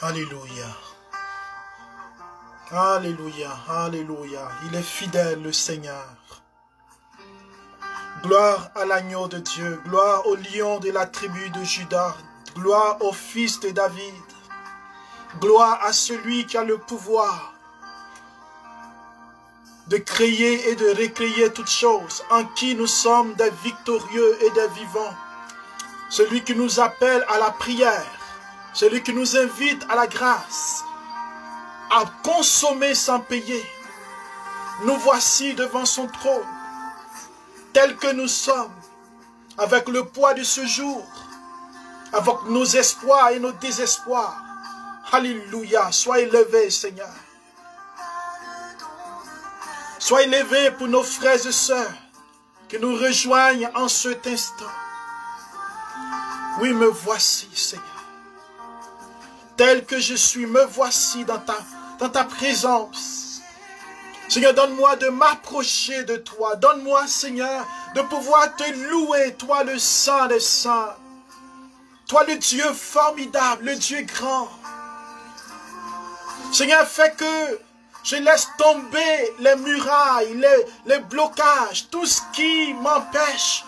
Alléluia. Alléluia. Alléluia. Il est fidèle, le Seigneur. Gloire à l'agneau de Dieu. Gloire au lion de la tribu de Juda. Gloire au fils de David. Gloire à celui qui a le pouvoir de créer et de recréer toutes choses, en qui nous sommes des victorieux et des vivants. Celui qui nous appelle à la prière. Celui qui nous invite à la grâce, à consommer sans payer. Nous voici devant son trône, tels que nous sommes, avec le poids de ce jour, avec nos espoirs et nos désespoirs. Alléluia, sois élevé, Seigneur. Sois élevé pour nos frères et sœurs qui nous rejoignent en cet instant. Oui, me voici, Seigneur. Tel que je suis, me voici dans ta présence. Seigneur, donne-moi de m'approcher de toi. Donne-moi, Seigneur, de pouvoir te louer, toi le Saint des Saints. Toi le Dieu formidable, le Dieu grand. Seigneur, fais que je laisse tomber les murailles, les blocages, tout ce qui m'empêche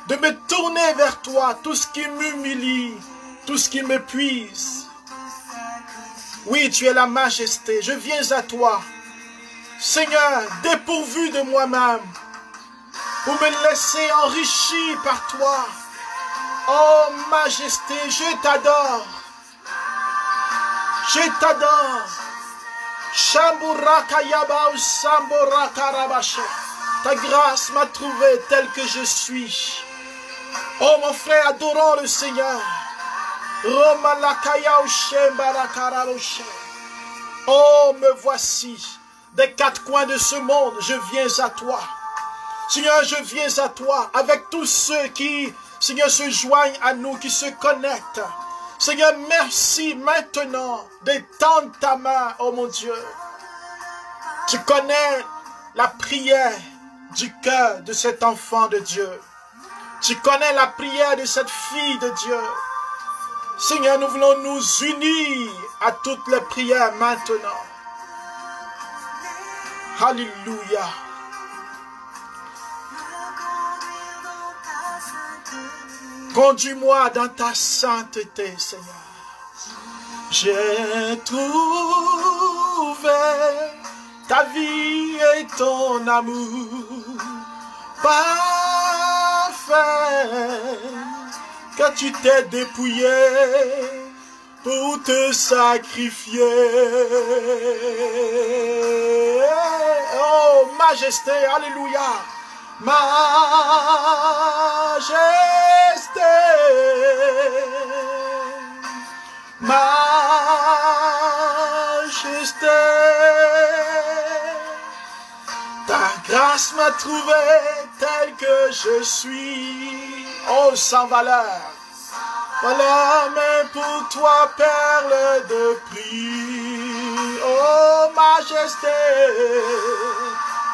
de me tourner vers toi, tout ce qui m'humilie, tout ce qui m'épuise. Oui, tu es la majesté, je viens à toi. Seigneur, dépourvu de moi-même, pour me laisser enrichir par toi. Oh majesté, je t'adore. Je t'adore. Ta grâce m'a trouvé tel que je suis. Oh mon frère, adorons le Seigneur. Oh, me voici. Des quatre coins de ce monde, je viens à toi. Seigneur, je viens à toi avec tous ceux qui, Seigneur, se joignent à nous, qui se connectent. Seigneur, merci maintenant d'étendre ta main, oh mon Dieu. Tu connais la prière du cœur de cet enfant de Dieu. Tu connais la prière de cette fille de Dieu. Seigneur, nous voulons nous unir à toutes les prières maintenant. Alléluia. Conduis-moi dans ta sainteté, Seigneur. J'ai trouvé ta vie et ton amour parfait, que tu t'es dépouillé pour te sacrifier. Oh, majesté, alléluia. Majesté, majesté, ta grâce m'a trouvé tel que je suis. Oh, sans valeur. Voilà, mais pour toi, perle de prix. Oh, majesté.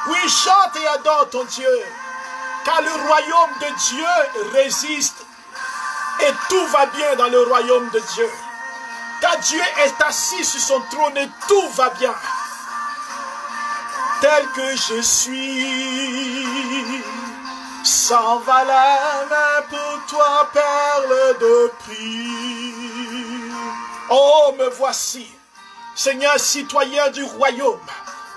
Oui, chante et adore ton Dieu, car le royaume de Dieu résiste et tout va bien dans le royaume de Dieu. Car Dieu est assis sur son trône et tout va bien. Tel que je suis, sans valeur, mais pour toi, perle de prix. Oh, me voici, Seigneur, citoyen du royaume,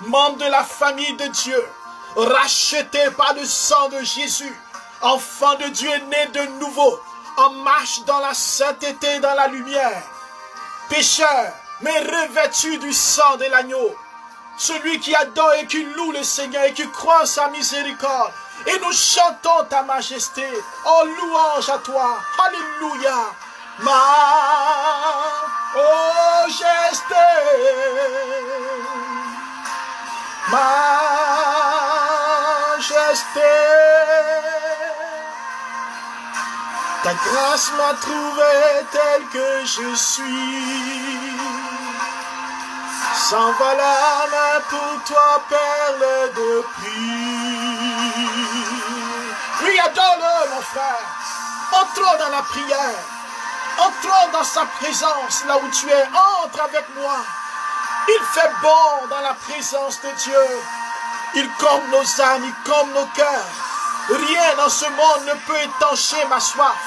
membre de la famille de Dieu, racheté par le sang de Jésus, enfant de Dieu né de nouveau, en marche dans la sainteté, dans la lumière, pécheur, mais revêtu du sang de l'agneau, celui qui adore et qui loue le Seigneur et qui croit en sa miséricorde. Et nous chantons ta majesté. Oh, louange à toi. Alléluia. Majesté. Majesté. Ta grâce m'a trouvé tel que je suis. Sans valeur pour toi, perle de pluie. Oui, adore-le, mon frère. Entrons dans la prière. Entrons dans sa présence, là où tu es. Entre avec moi. Il fait bon dans la présence de Dieu. Il comble nos âmes, il comble nos cœurs. Rien dans ce monde ne peut étancher ma soif,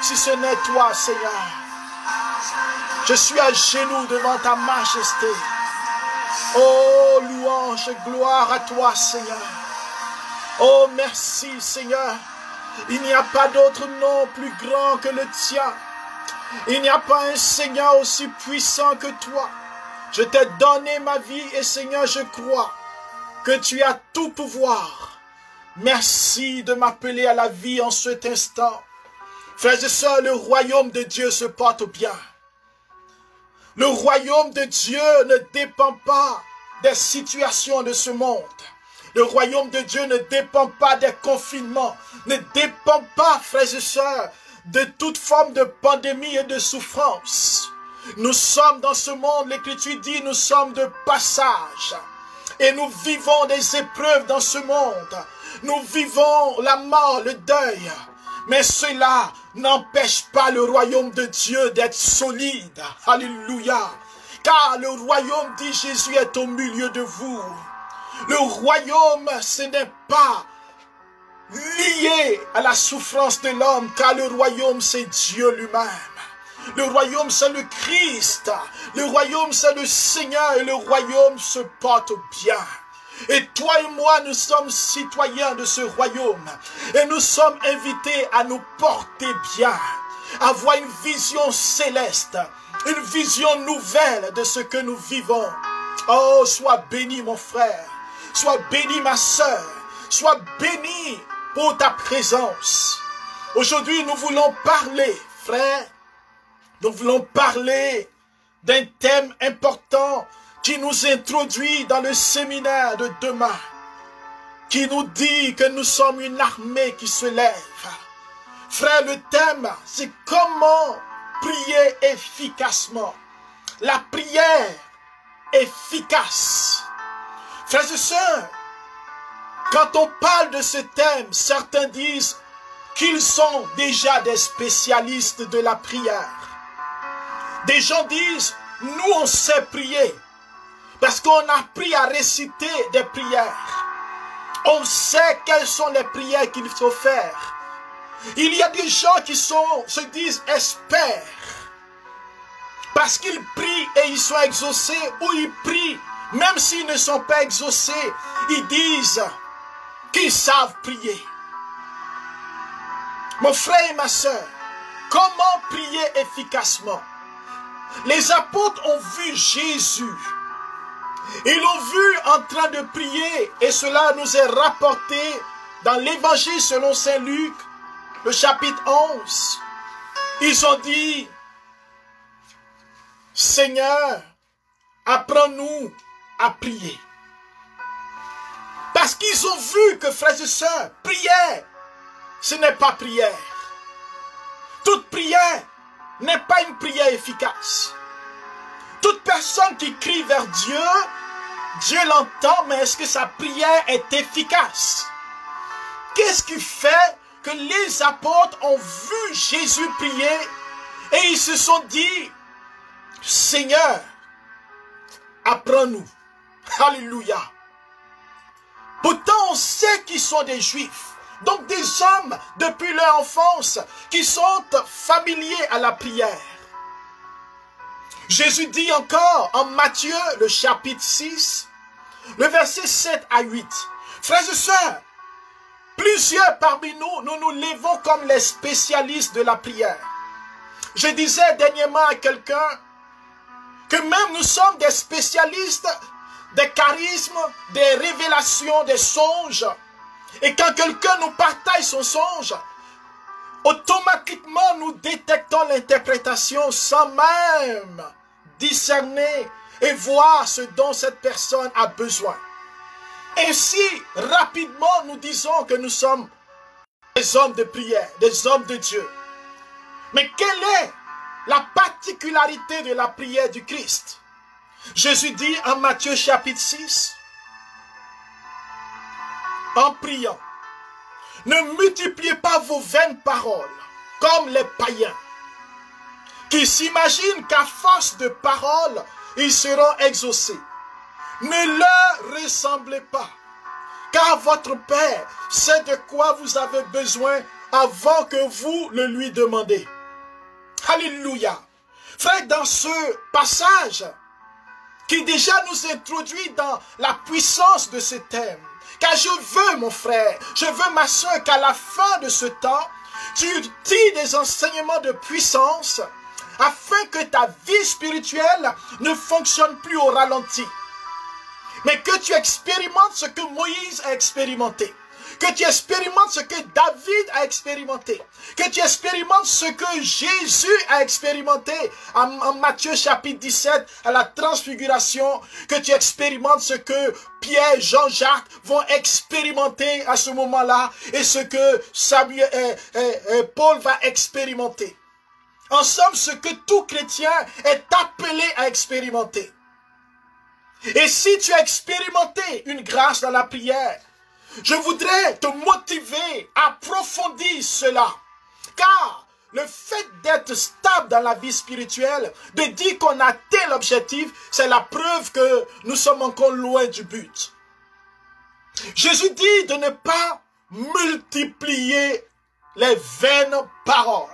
si ce n'est toi, Seigneur. Je suis à genoux devant ta majesté. Oh, louange et gloire à toi, Seigneur. Oh, merci, Seigneur. Il n'y a pas d'autre nom plus grand que le tien. Il n'y a pas un Seigneur aussi puissant que toi. Je t'ai donné ma vie et, Seigneur, je crois que tu as tout pouvoir. Merci de m'appeler à la vie en cet instant. Frères et sœurs, le royaume de Dieu se porte bien. Le royaume de Dieu ne dépend pas des situations de ce monde. Le royaume de Dieu ne dépend pas des confinements, ne dépend pas, frères et sœurs, de toute forme de pandémie et de souffrance. Nous sommes dans ce monde, l'Écriture dit, nous sommes de passage. Et nous vivons des épreuves dans ce monde. Nous vivons la mort, le deuil. Mais cela n'empêche pas le royaume de Dieu d'être solide. Alléluia. Car le royaume, dit Jésus, est au milieu de vous. Le royaume, ce n'est pas lié à la souffrance de l'homme, car le royaume, c'est Dieu lui-même. Le royaume, c'est le Christ. Le royaume, c'est le Seigneur. Et le royaume se porte bien. Et toi et moi, nous sommes citoyens de ce royaume. Et nous sommes invités à nous porter bien. À avoir une vision céleste. Une vision nouvelle de ce que nous vivons. Oh, sois béni, mon frère. Sois béni, ma sœur. Sois béni pour ta présence. Aujourd'hui, nous voulons parler, frère. Nous voulons parler d'un thème important qui nous introduit dans le séminaire de demain, qui nous dit que nous sommes une armée qui se lève. Frère, le thème, c'est comment prier efficacement. La prière efficace. Frères et sœurs, quand on parle de ce thème, certains disent qu'ils sont déjà des spécialistes de la prière. Des gens disent, nous on sait prier. Parce qu'on a appris à réciter des prières. On sait quelles sont les prières qu'il faut faire. Il y a des gens qui se disent experts. Parce qu'ils prient et ils sont exaucés, ou ils prient, même s'ils ne sont pas exaucés, ils disent qu'ils savent prier. Mon frère et ma soeur, comment prier efficacement? Les apôtres ont vu Jésus. Ils l'ont vu en train de prier et cela nous est rapporté dans l'évangile selon Saint Luc, le chapitre 11. Ils ont dit, Seigneur, apprends-nous à prier. Parce qu'ils ont vu que, frères et sœurs, prière, ce n'est pas prière. Toute prière n'est pas une prière efficace. Toute personne qui crie vers Dieu, Dieu l'entend, mais est-ce que sa prière est efficace? Qu'est-ce qui fait que les apôtres ont vu Jésus prier et ils se sont dit, Seigneur, apprends-nous. Alléluia. Pourtant, on sait qu'ils sont des Juifs. Donc des hommes, depuis leur enfance, qui sont familiers à la prière. Jésus dit encore en Matthieu, le chapitre 6, le verset 7 à 8. Frères et sœurs, plusieurs parmi nous, nous nous levons comme les spécialistes de la prière. Je disais dernièrement à quelqu'un que même nous sommes des spécialistes des charismes, des révélations, des songes. Et quand quelqu'un nous partage son songe, automatiquement nous détectons l'interprétation sans même discerner et voir ce dont cette personne a besoin. Ainsi, rapidement, nous disons que nous sommes des hommes de prière, des hommes de Dieu. Mais quelle est la particularité de la prière du Christ? Jésus dit en Matthieu chapitre 6, en priant, ne multipliez pas vos vaines paroles comme les païens, qui s'imaginent qu'à force de paroles, ils seront exaucés. Ne leur ressemblez pas, car votre Père sait de quoi vous avez besoin avant que vous le lui demandez. Alléluia. Frère, dans ce passage qui déjà nous introduit dans la puissance de ce thème, car je veux, mon frère, je veux, ma soeur, qu'à la fin de ce temps, tu tires des enseignements de puissance afin que ta vie spirituelle ne fonctionne plus au ralenti. Mais que tu expérimentes ce que Moïse a expérimenté. Que tu expérimentes ce que David a expérimenté. Que tu expérimentes ce que Jésus a expérimenté en Matthieu chapitre 17 à la transfiguration. Que tu expérimentes ce que Pierre, Jean-Jacques vont expérimenter à ce moment-là. Et ce que Paul va expérimenter. En somme, ce que tout chrétien est appelé à expérimenter. Et si tu as expérimenté une grâce dans la prière, je voudrais te motiver à approfondir cela. Car le fait d'être stable dans la vie spirituelle, de dire qu'on a tel objectif, c'est la preuve que nous sommes encore loin du but. Jésus dit de ne pas multiplier les vaines paroles.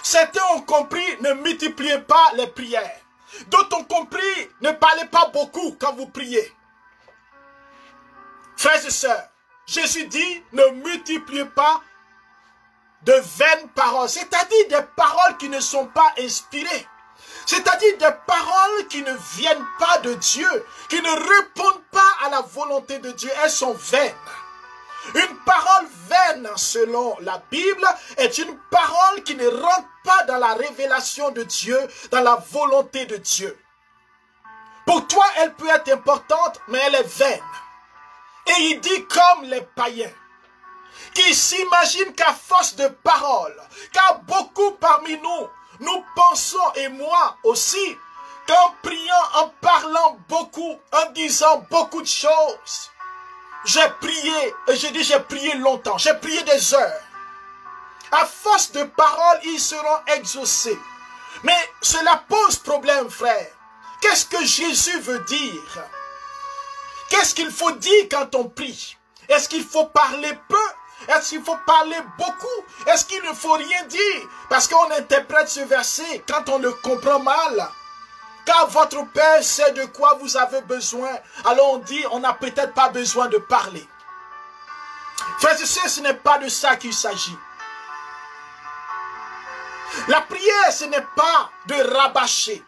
Certains ont compris, ne multipliez pas les prières. D'autres ont compris, ne parlez pas beaucoup quand vous priez. Frères et sœurs, Jésus dit, ne multipliez pas de vaines paroles, c'est-à-dire des paroles qui ne sont pas inspirées. C'est-à-dire des paroles qui ne viennent pas de Dieu, qui ne répondent pas à la volonté de Dieu, elles sont vaines. Une parole vaine, selon la Bible, est une parole qui ne rentre pas dans la révélation de Dieu, dans la volonté de Dieu. Pour toi, elle peut être importante, mais elle est vaine. Et il dit comme les païens, qui s'imaginent qu'à force de paroles, car beaucoup parmi nous, nous pensons, et moi aussi, qu'en priant, en parlant beaucoup, en disant beaucoup de choses, j'ai prié, et je dis j'ai prié longtemps, j'ai prié des heures. À force de paroles, ils seront exaucés. Mais cela pose problème, frère. Qu'est-ce que Jésus veut dire? Qu'est-ce qu'il faut dire quand on prie? Est-ce qu'il faut parler peu? Est-ce qu'il faut parler beaucoup? Est-ce qu'il ne faut rien dire? Parce qu'on interprète ce verset quand on le comprend mal. Car votre Père sait de quoi vous avez besoin. Alors on dit, on n'a peut-être pas besoin de parler. Frères et sœurs, ce n'est pas de ça qu'il s'agit. La prière, ce n'est pas de rabâcher,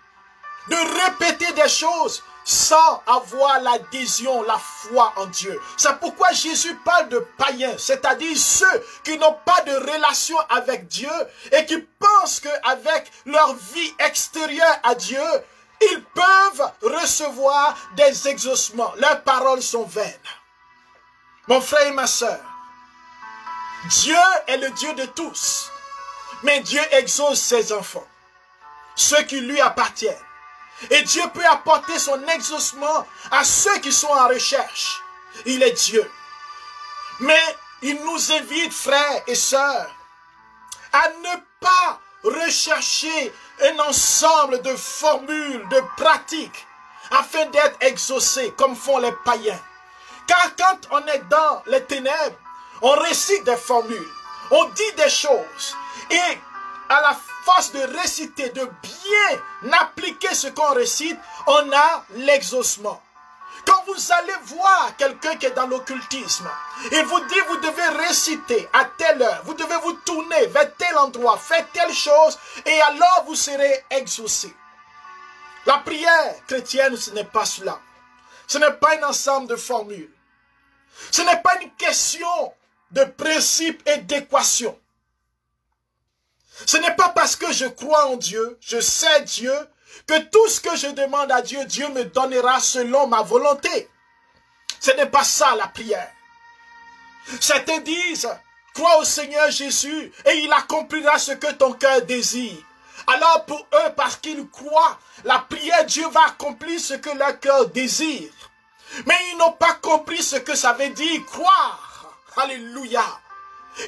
de répéter des choses sans avoir l'adhésion, la foi en Dieu. C'est pourquoi Jésus parle de païens, c'est-à-dire ceux qui n'ont pas de relation avec Dieu et qui pensent qu'avec leur vie extérieure à Dieu, ils peuvent recevoir des exaucements. Leurs paroles sont vaines. Mon frère et ma soeur, Dieu est le Dieu de tous. Mais Dieu exauce ses enfants, ceux qui lui appartiennent. Et Dieu peut apporter son exaucement à ceux qui sont en recherche. Il est Dieu. Mais il nous invite, frères et sœurs, à ne pas rechercher un ensemble de formules, de pratiques, afin d'être exaucés, comme font les païens. Car quand on est dans les ténèbres, on récite des formules, on dit des choses. Et à la force de réciter, de bien appliquer ce qu'on récite, on a l'exaucement. Quand vous allez voir quelqu'un qui est dans l'occultisme, il vous dit vous devez réciter à telle heure, vous devez vous tourner vers tel endroit, faire telle chose, et alors vous serez exaucé. La prière chrétienne, ce n'est pas cela. Ce n'est pas un ensemble de formules. Ce n'est pas une question de principe et d'équation. Ce n'est pas parce que je crois en Dieu, je sais Dieu, que tout ce que je demande à Dieu, Dieu me donnera selon ma volonté. Ce n'est pas ça la prière. Certains disent, crois au Seigneur Jésus et il accomplira ce que ton cœur désire. Alors pour eux, parce qu'ils croient, la prière, Dieu va accomplir ce que leur cœur désire. Mais ils n'ont pas compris ce que ça veut dire croire. Alléluia.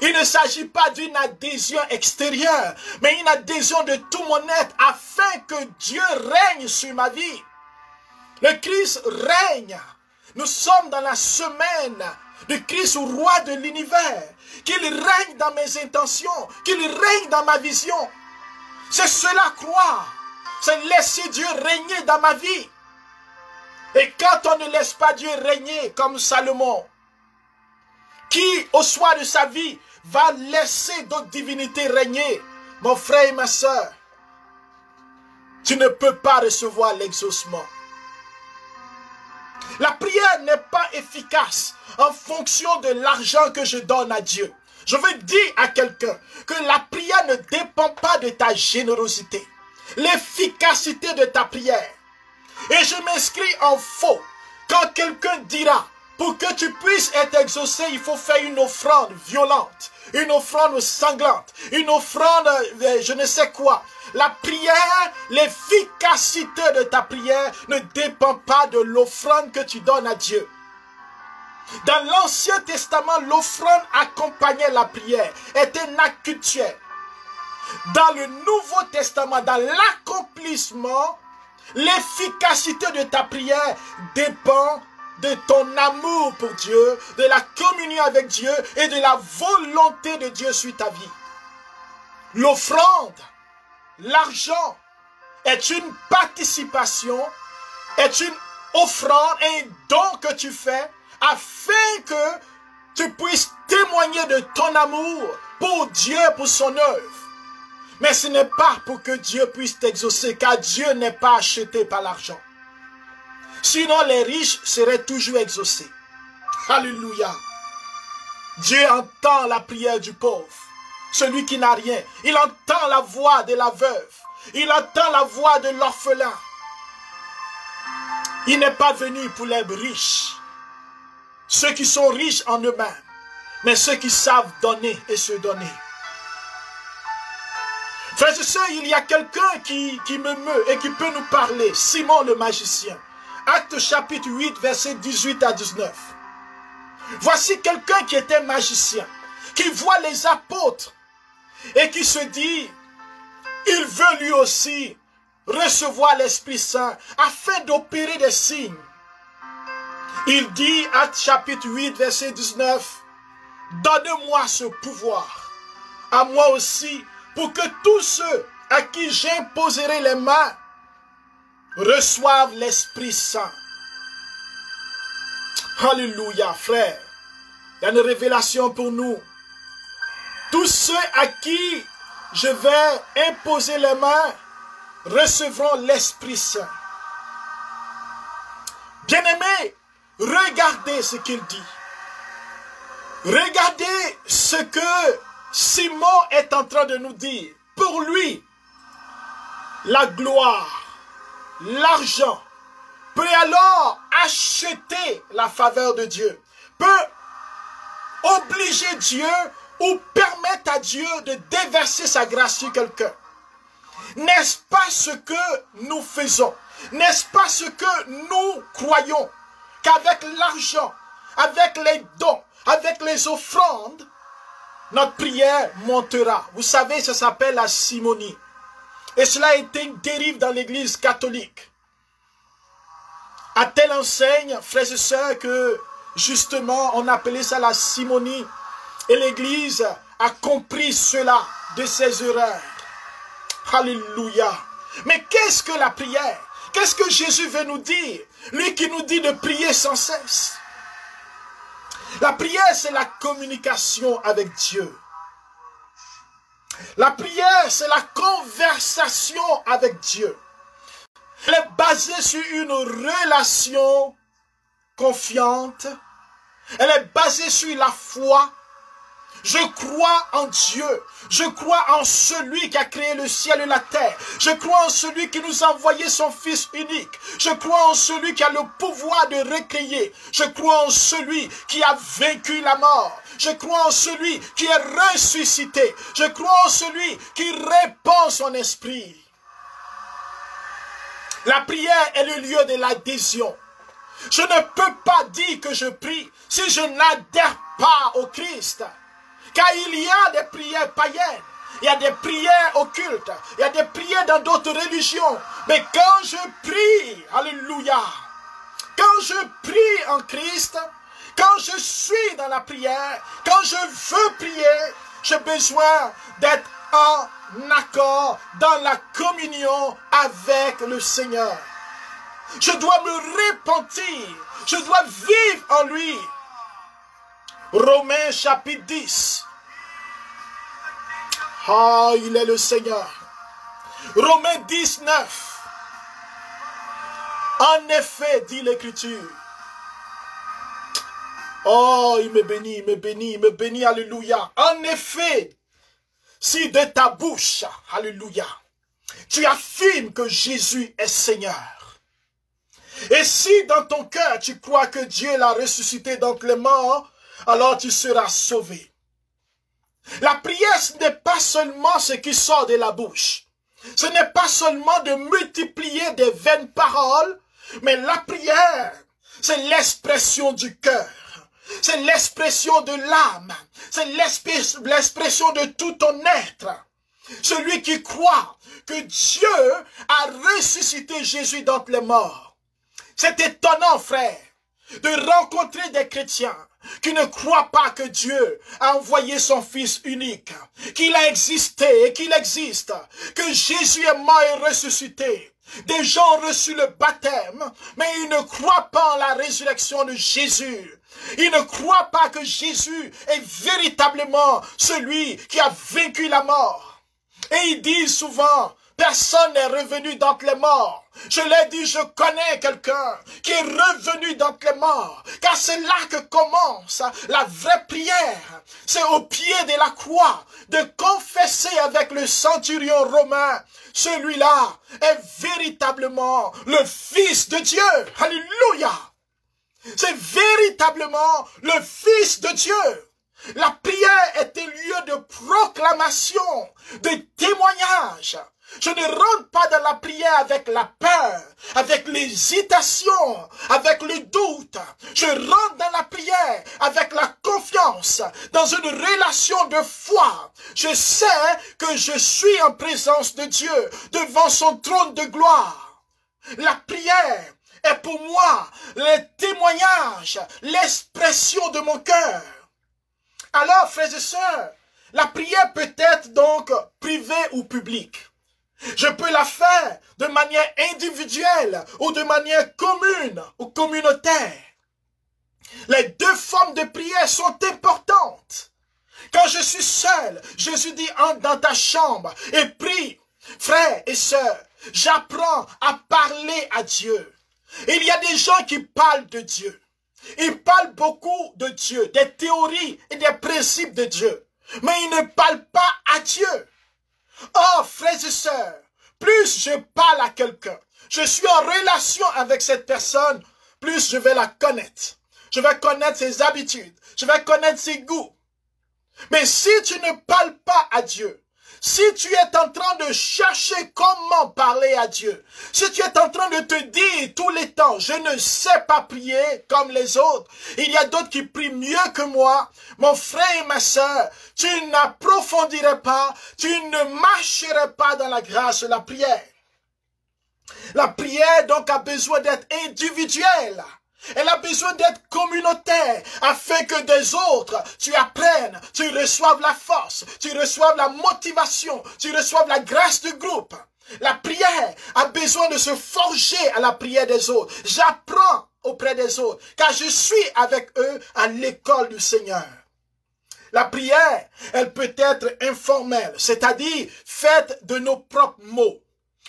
Il ne s'agit pas d'une adhésion extérieure, mais une adhésion de tout mon être afin que Dieu règne sur ma vie. Le Christ règne. Nous sommes dans la semaine du Christ, roi de l'univers. Qu'il règne dans mes intentions, qu'il règne dans ma vision. C'est cela croire. C'est laisser Dieu régner dans ma vie. Et quand on ne laisse pas Dieu régner comme Salomon, qui, au soir de sa vie, va laisser d'autres divinités régner, mon frère et ma soeur, tu ne peux pas recevoir l'exaucement. La prière n'est pas efficace en fonction de l'argent que je donne à Dieu. Je veux dire à quelqu'un que la prière ne dépend pas de ta générosité. L'efficacité de ta prière. Et je m'inscris en faux quand quelqu'un dira, pour que tu puisses être exaucé, il faut faire une offrande violente, une offrande sanglante, une offrande je ne sais quoi. La prière, l'efficacité de ta prière ne dépend pas de l'offrande que tu donnes à Dieu. Dans l'Ancien Testament, l'offrande accompagnait la prière, était un acte cultuel. Dans le Nouveau Testament, dans l'accomplissement, l'efficacité de ta prière dépend de ton amour pour Dieu, de la communion avec Dieu et de la volonté de Dieu sur ta vie. L'offrande, l'argent est une participation, est une offrande, un don que tu fais afin que tu puisses témoigner de ton amour pour Dieu, pour son œuvre. Mais ce n'est pas pour que Dieu puisse t'exaucer, car Dieu n'est pas acheté par l'argent. Sinon, les riches seraient toujours exaucés. Alléluia. Dieu entend la prière du pauvre, celui qui n'a rien. Il entend la voix de la veuve. Il entend la voix de l'orphelin. Il n'est pas venu pour les riches, ceux qui sont riches en eux-mêmes, mais ceux qui savent donner et se donner. Frères et sœurs, il y a quelqu'un qui me meut et qui peut nous parler. Simon le magicien. Acte chapitre 8, versets 18 à 19. Voici quelqu'un qui était magicien, qui voit les apôtres et qui se dit, il veut lui aussi recevoir l'Esprit Saint afin d'opérer des signes. Il dit, Acte chapitre 8, verset 19, donne-moi ce pouvoir, à moi aussi, pour que tous ceux à qui j'imposerai les mains reçoivent l'Esprit Saint. Alléluia, frère. Il y a une révélation pour nous. Tous ceux à qui je vais imposer les mains recevront l'Esprit Saint. Bien-aimés, regardez ce qu'il dit. Regardez ce que Simon est en train de nous dire. Pour lui, la gloire, l'argent peut alors acheter la faveur de Dieu, peut obliger Dieu ou permettre à Dieu de déverser sa grâce sur quelqu'un. N'est-ce pas ce que nous faisons? N'est-ce pas ce que nous croyons? Qu'avec l'argent, avec les dons, avec les offrandes, notre prière montera. Vous savez, ça s'appelle la simonie. Et cela a été une dérive dans l'église catholique. À telle enseigne, frères et sœurs, que justement, on appelait ça la simonie. Et l'église a compris cela de ses erreurs. Alléluia. Mais qu'est-ce que la prière? Qu'est-ce que Jésus veut nous dire? Lui qui nous dit de prier sans cesse. La prière, c'est la communication avec Dieu. La prière, c'est la conversation avec Dieu. Elle est basée sur une relation confiante. Elle est basée sur la foi. Je crois en Dieu. Je crois en celui qui a créé le ciel et la terre. Je crois en celui qui nous a envoyé son Fils unique. Je crois en celui qui a le pouvoir de recréer. Je crois en celui qui a vaincu la mort. Je crois en celui qui est ressuscité. Je crois en celui qui répand son esprit. La prière est le lieu de l'adhésion. Je ne peux pas dire que je prie si je n'adhère pas au Christ. Car il y a des prières païennes, il y a des prières occultes, il y a des prières dans d'autres religions. Mais quand je prie, alléluia, quand je prie en Christ, quand je suis dans la prière, quand je veux prier, j'ai besoin d'être en accord dans la communion avec le Seigneur. Je dois me repentir, je dois vivre en lui. Romains chapitre 10. Ah, il est le Seigneur. Romains 19. En effet, dit l'Écriture. Oh, il me bénit, il me bénit, il me bénit, alléluia. En effet, si de ta bouche, alléluia, tu affirmes que Jésus est Seigneur, et si dans ton cœur tu crois que Dieu l'a ressuscité d'entre les morts, alors tu seras sauvé. La prière, ce n'est pas seulement ce qui sort de la bouche. Ce n'est pas seulement de multiplier des vaines paroles, mais la prière, c'est l'expression du cœur. C'est l'expression de l'âme. C'est l'expression de tout ton être. Celui qui croit que Dieu a ressuscité Jésus d'entre les morts. C'est étonnant, frère, de rencontrer des chrétiens qui ne croient pas que Dieu a envoyé son Fils unique, qu'il a existé et qu'il existe, que Jésus est mort et ressuscité. Des gens ont reçu le baptême, mais ils ne croient pas en la résurrection de Jésus. Ils ne croient pas que Jésus est véritablement celui qui a vaincu la mort. Et ils disent souvent, personne n'est revenu d'entre les morts. Je l'ai dit, je connais quelqu'un qui est revenu d'entre les morts. Car c'est là que commence la vraie prière. C'est au pied de la croix de confesser avec le centurion romain. Celui-là est véritablement le Fils de Dieu. Alléluia! C'est véritablement le Fils de Dieu. La prière est un lieu de proclamation, de témoignage. Je ne rentre pas dans la prière avec la peur, avec l'hésitation, avec le doute. Je rentre dans la prière avec la confiance, dans une relation de foi. Je sais que je suis en présence de Dieu, devant son trône de gloire. La prière est pour moi le témoignage, l'expression de mon cœur. Alors, frères et sœurs, la prière peut être donc privée ou publique. Je peux la faire de manière individuelle ou de manière commune ou communautaire. Les deux formes de prière sont importantes. Quand je suis seul, Jésus dit, entre dans ta chambre et prie. Frères et sœurs, j'apprends à parler à Dieu. Il y a des gens qui parlent de Dieu. Ils parlent beaucoup de Dieu, des théories et des principes de Dieu. Mais ils ne parlent pas à Dieu. Oh, frères et sœurs, plus je parle à quelqu'un, je suis en relation avec cette personne, plus je vais la connaître. Je vais connaître ses habitudes, je vais connaître ses goûts. Mais si tu ne parles pas à Dieu, si tu es en train de chercher comment parler à Dieu, si tu es en train de te dire tous les temps, je ne sais pas prier comme les autres, il y a d'autres qui prient mieux que moi, mon frère et ma sœur, tu n'approfondirais pas, tu ne marcherais pas dans la grâce de la prière. La prière donc a besoin d'être individuelle. Elle a besoin d'être communautaire afin que des autres, tu apprennes, tu reçoives la force, tu reçoives la motivation, tu reçoives la grâce du groupe. La prière a besoin de se forger à la prière des autres. J'apprends auprès des autres, car je suis avec eux à l'école du Seigneur. La prière, elle peut être informelle, c'est-à-dire faite de nos propres mots.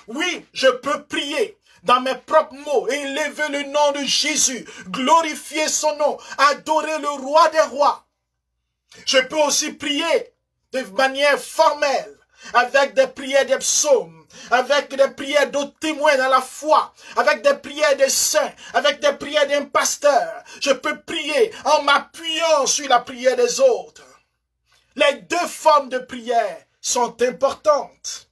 Oui, je peux prier dans mes propres mots et élever le nom de Jésus, glorifier son nom, adorer le roi des rois. Je peux aussi prier de manière formelle, avec des prières des psaumes, avec des prières d'autres témoins dans la foi, avec des prières des saints, avec des prières d'un pasteur. Je peux prier en m'appuyant sur la prière des autres. Les deux formes de prière sont importantes.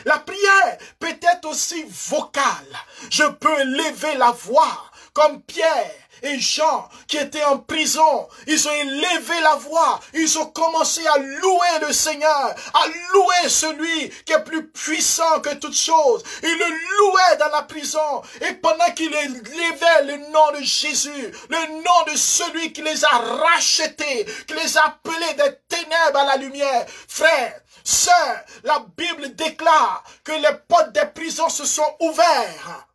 La prière peut être aussi vocale. Je peux lever la voix comme Pierre et Jean qui étaient en prison. Ils ont élevé la voix. Ils ont commencé à louer le Seigneur, à louer celui qui est plus puissant que toute chose. Ils le louaient dans la prison. Et pendant qu'ils élevaient le nom de Jésus, le nom de celui qui les a rachetés, qui les a appelés des ténèbres à la lumière, frères, sœurs, la Bible déclare que les portes des prisons se sont ouvertes.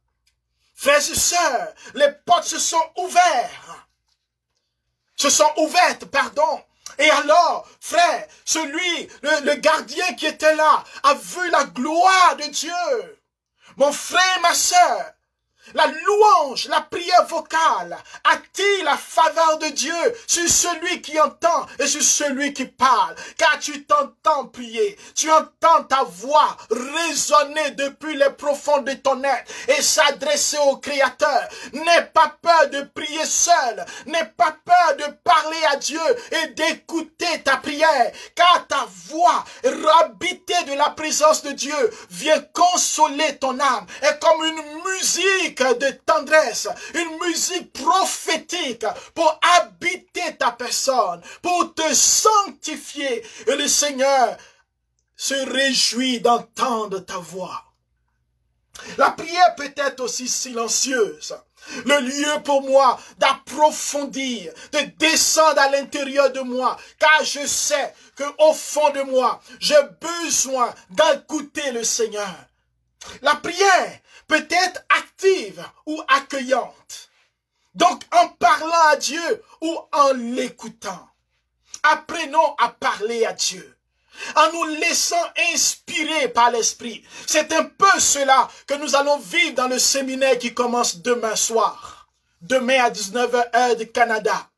Frères et sœurs, les portes se sont ouvertes, pardon. Et alors, frère, le gardien qui était là, a vu la gloire de Dieu. Mon frère et ma sœur, la louange, la prière vocale attire la faveur de Dieu sur celui qui entend et sur celui qui parle. Car tu t'entends prier, tu entends ta voix résonner depuis les profonds de ton être et s'adresser au Créateur. N'aie pas peur de prier seul, n'aie pas peur de parler à Dieu et d'écouter ta prière, car ta voix habitée de la présence de Dieu vient consoler ton âme. Et comme une musique de tendresse, une musique prophétique pour habiter ta personne, pour te sanctifier. Et le Seigneur se réjouit d'entendre ta voix. La prière peut être aussi silencieuse. Le lieu pour moi d'approfondir, de descendre à l'intérieur de moi, car je sais qu'au fond de moi, j'ai besoin d'écouter le Seigneur. La prière peut être active ou accueillante. Donc, en parlant à Dieu ou en l'écoutant. Apprenons à parler à Dieu, en nous laissant inspirer par l'Esprit. C'est un peu cela que nous allons vivre dans le séminaire qui commence demain soir. Demain à 19h heure du Canada.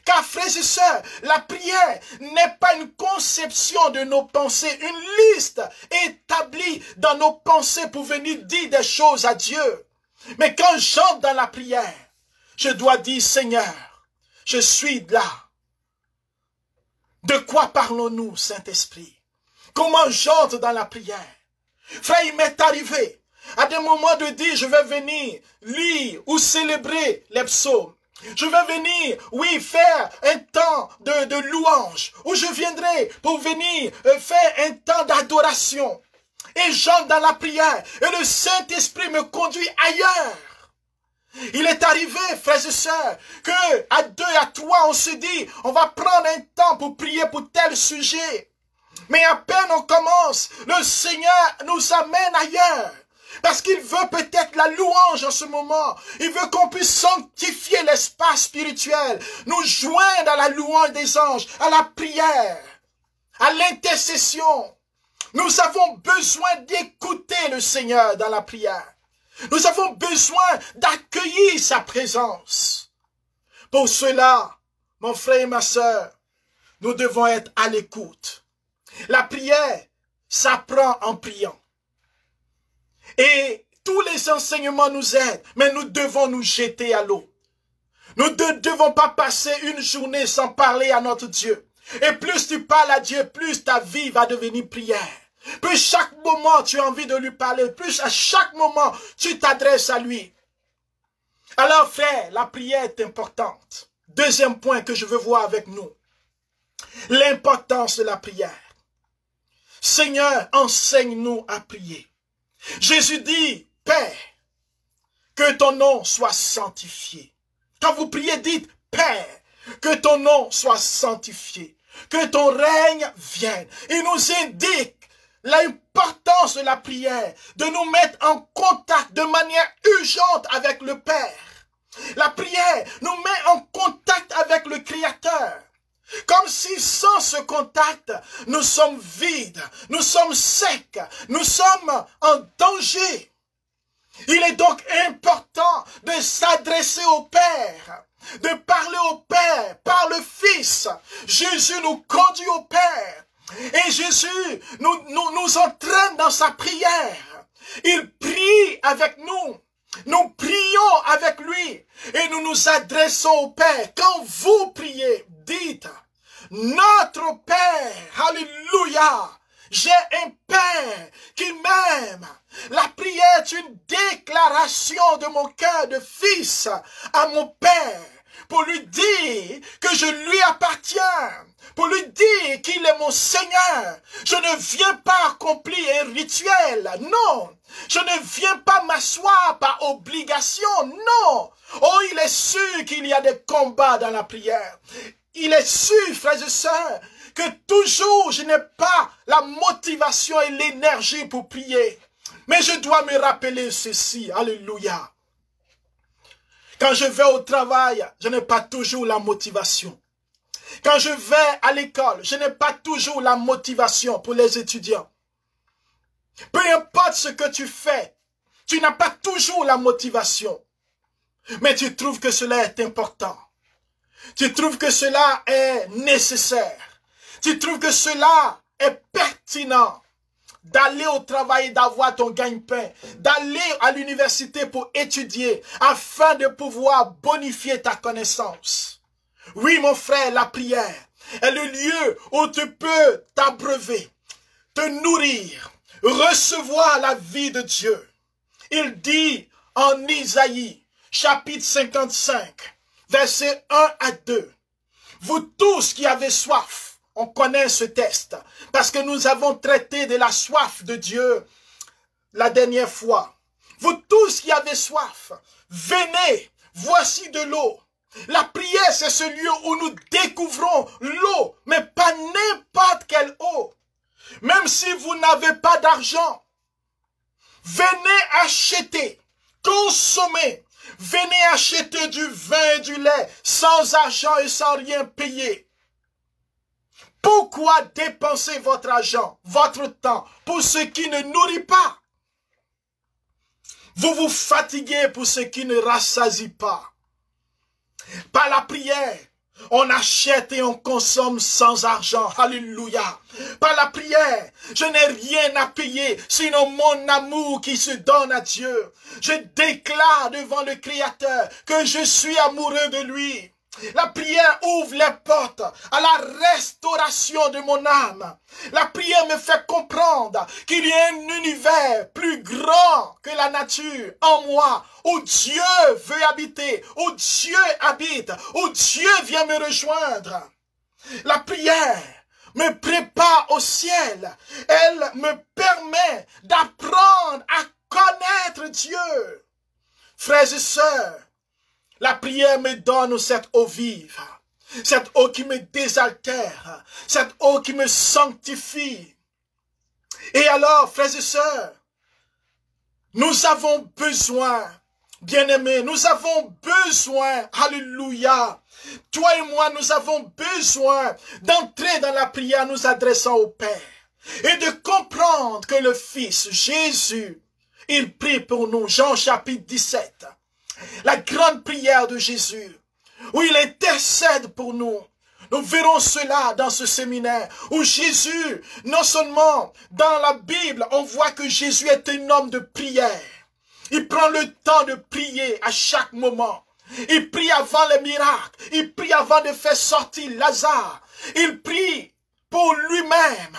Car frères et sœurs, la prière n'est pas une conception de nos pensées, une liste établie dans nos pensées pour venir dire des choses à Dieu. Mais quand j'entre dans la prière, je dois dire, Seigneur, je suis là. De quoi parlons-nous, Saint-Esprit? Comment j'entre dans la prière? Frère, il m'est arrivé à des moments de dire, je vais venir lire ou célébrer les psaumes. Je vais venir, oui, faire un temps de louange, où je viendrai pour venir faire un temps d'adoration. Et j'entre dans la prière, et le Saint-Esprit me conduit ailleurs. Il est arrivé, frères et sœurs, que à 2, à 3, on se dit, on va prendre un temps pour prier pour tel sujet. Mais à peine on commence, le Seigneur nous amène ailleurs. Parce qu'il veut peut-être la louange en ce moment. Il veut qu'on puisse sanctifier l'espace spirituel. Nous joindre à la louange des anges, à la prière, à l'intercession. Nous avons besoin d'écouter le Seigneur dans la prière. Nous avons besoin d'accueillir sa présence. Pour cela, mon frère et ma sœur, nous devons être à l'écoute. La prière s'apprend en priant. Et tous les enseignements nous aident, mais nous devons nous jeter à l'eau. Nous ne devons pas passer une journée sans parler à notre Dieu. Et plus tu parles à Dieu, plus ta vie va devenir prière. Plus chaque moment tu as envie de lui parler, plus à chaque moment tu t'adresses à lui. Alors frère, la prière est importante. Deuxième point que je veux voir avec nous. L'importance de la prière. Seigneur, enseigne-nous à prier. Jésus dit, Père, que ton nom soit sanctifié. Quand vous priez, dites, Père, que ton nom soit sanctifié, que ton règne vienne. Il nous indique l'importance de la prière, de nous mettre en contact de manière urgente avec le Père. La prière nous met en contact avec le Créateur. Comme si sans ce contact, nous sommes vides, nous sommes secs, nous sommes en danger. Il est donc important de s'adresser au Père, de parler au Père par le Fils. Jésus nous conduit au Père et Jésus nous entraîne dans sa prière. Il prie avec nous. Nous prions avec lui et nous nous adressons au Père. Quand vous priez, dites, notre Père, alléluia, j'ai un Père qui m'aime. La prière est une déclaration de mon cœur de fils à mon Père pour lui dire que je lui appartiens, pour lui dire qu'il est mon Seigneur. Je ne viens pas accomplir un rituel, non. Je ne viens pas m'asseoir par obligation, non. Oh, il est sûr qu'il y a des combats dans la prière. Il est sûr, frères et sœurs, que toujours je n'ai pas la motivation et l'énergie pour prier. Mais je dois me rappeler ceci, alléluia. Quand je vais au travail, je n'ai pas toujours la motivation. Quand je vais à l'école, je n'ai pas toujours la motivation pour les étudiants. Peu importe ce que tu fais, tu n'as pas toujours la motivation. Mais tu trouves que cela est important. Tu trouves que cela est nécessaire. Tu trouves que cela est pertinent d'aller au travail et d'avoir ton gagne-pain, d'aller à l'université pour étudier afin de pouvoir bonifier ta connaissance. Oui, mon frère, la prière est le lieu où tu peux t'abreuver, te nourrir, recevoir la vie de Dieu. Il dit en Isaïe, chapitre 55, versets 1 à 2, vous tous qui avez soif, on connaît ce texte, parce que nous avons traité de la soif de Dieu la dernière fois. Vous tous qui avez soif, venez, voici de l'eau. La prière, c'est ce lieu où nous découvrons l'eau, mais pas n'importe quelle eau. Même si vous n'avez pas d'argent, venez acheter, consommer, venez acheter du vin et du lait sans argent et sans rien payer. Pourquoi dépenser votre argent, votre temps pour ce qui ne nourrit pas? Vous vous fatiguez pour ce qui ne rassasie pas. Par la prière, on achète et on consomme sans argent. Alléluia. Par la prière, je n'ai rien à payer, sinon mon amour qui se donne à Dieu. Je déclare devant le Créateur que je suis amoureux de lui. La prière ouvre les portes à la restauration de mon âme. La prière me fait comprendre qu'il y a un univers plus grand que la nature en moi, où Dieu veut habiter, où Dieu habite, où Dieu vient me rejoindre. La prière me prépare au ciel. Elle me permet d'apprendre à connaître Dieu. Frères et sœurs, la prière me donne cette eau vive, cette eau qui me désaltère, cette eau qui me sanctifie. Et alors, frères et sœurs, nous avons besoin, bien-aimés, nous avons besoin, alléluia, toi et moi, nous avons besoin d'entrer dans la prière nous adressant au Père et de comprendre que le Fils, Jésus, il prie pour nous, Jean chapitre 17. La grande prière de Jésus, où il intercède pour nous. Nous verrons cela dans ce séminaire, où Jésus, non seulement dans la Bible, on voit que Jésus est un homme de prière. Il prend le temps de prier à chaque moment. Il prie avant les miracles. Il prie avant de faire sortir Lazare. Il prie pour lui-même,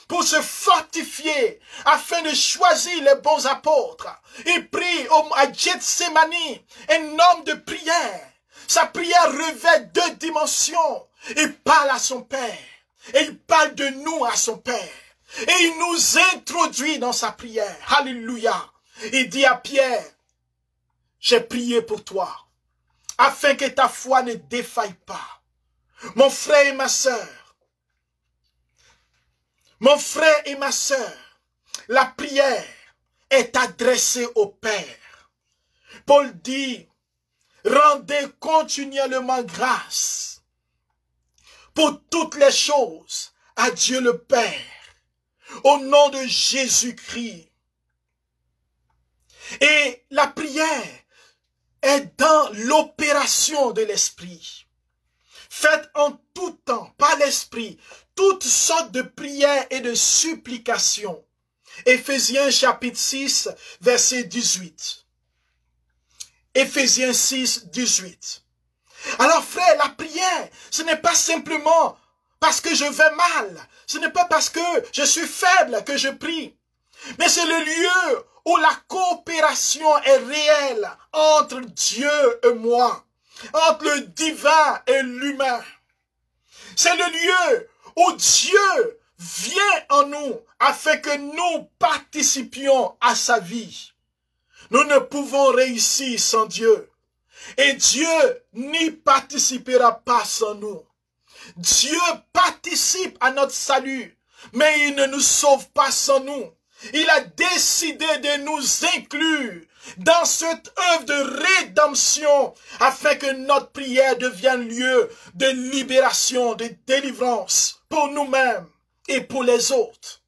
pour se fortifier, afin de choisir les bons apôtres. Il prie à Gethsémani, un homme de prière. Sa prière revêt deux dimensions. Il parle à son Père, et il parle de nous à son Père. Et il nous introduit dans sa prière. Alléluia. Il dit à Pierre, j'ai prié pour toi. afin que ta foi ne défaille pas. Mon frère et ma sœur, la prière est adressée au Père. Paul dit, rendez continuellement grâce pour toutes les choses à Dieu le Père, au nom de Jésus-Christ. Et la prière est dans l'opération de l'Esprit. Faites en tout temps, par l'Esprit, toutes sortes de prières et de supplications. Éphésiens chapitre 6, verset 18. Éphésiens 6, 18. Alors frère, la prière, ce n'est pas simplement parce que je vais mal. Ce n'est pas parce que je suis faible que je prie. Mais c'est le lieu où la coopération est réelle entre Dieu et moi, entre le divin et l'humain. C'est le lieu où Dieu vient en nous afin que nous participions à sa vie. Nous ne pouvons réussir sans Dieu. Et Dieu n'y participera pas sans nous. Dieu participe à notre salut, mais il ne nous sauve pas sans nous. Il a décidé de nous inclure dans cette œuvre de rédemption afin que notre prière devienne lieu de libération, de délivrance pour nous-mêmes et pour les autres.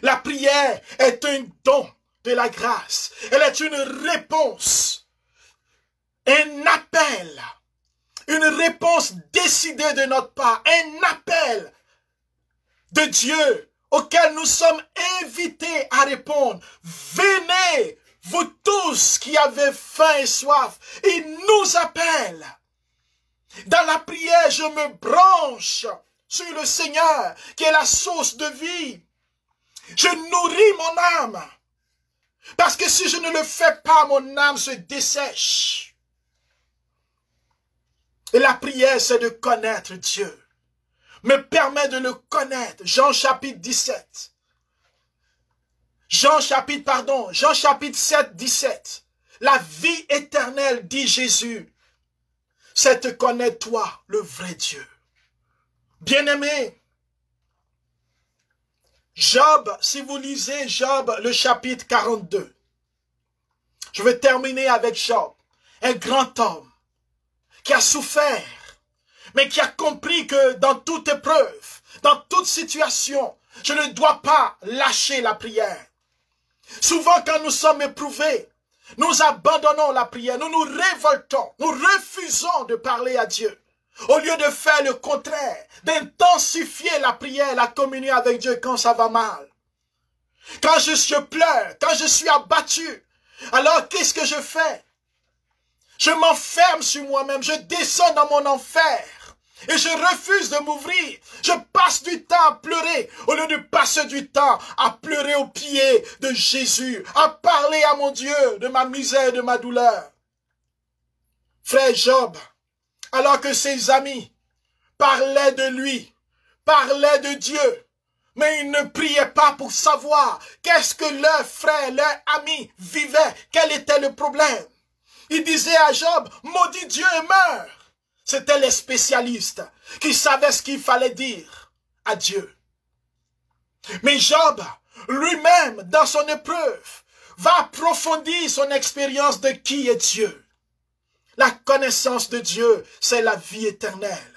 La prière est un don de la grâce. Elle est une réponse, un appel, une réponse décidée de notre part, un appel de Dieu auquel nous sommes invités à répondre. Venez, vous tous qui avez faim et soif. Il nous appelle. Dans la prière, je me branche sur le Seigneur, qui est la source de vie. Je nourris mon âme. Parce que si je ne le fais pas, mon âme se dessèche. Et la prière, c'est de connaître Dieu. Me permet de le connaître. Jean chapitre 17. Jean chapitre 7, 17. La vie éternelle, dit Jésus, c'est te connaître toi, le vrai Dieu. Bien-aimé, Job, si vous lisez Job, le chapitre 42, je vais terminer avec Job, un grand homme qui a souffert, mais qui a compris que dans toute épreuve, dans toute situation, je ne dois pas lâcher la prière. Souvent quand nous sommes éprouvés, nous abandonnons la prière, nous nous révoltons, nous refusons de parler à Dieu. Au lieu de faire le contraire, d'intensifier la prière, la communion avec Dieu quand ça va mal. Quand je pleure, quand je suis abattu, alors qu'est-ce que je fais? Je m'enferme sur moi-même, je descends dans mon enfer. Et je refuse de m'ouvrir. Je passe du temps à pleurer au lieu de passer du temps à pleurer aux pieds de Jésus, à parler à mon Dieu de ma misère, de ma douleur. Frère Job, alors que ses amis parlaient de lui, parlaient de Dieu, mais ils ne priaient pas pour savoir qu'est-ce que leurs frères, leurs amis vivaient, quel était le problème. Ils disaient à Job, maudit Dieu et meurt. C'étaient les spécialistes qui savaient ce qu'il fallait dire à Dieu. Mais Job, lui-même, dans son épreuve, va approfondir son expérience de qui est Dieu. La connaissance de Dieu, c'est la vie éternelle.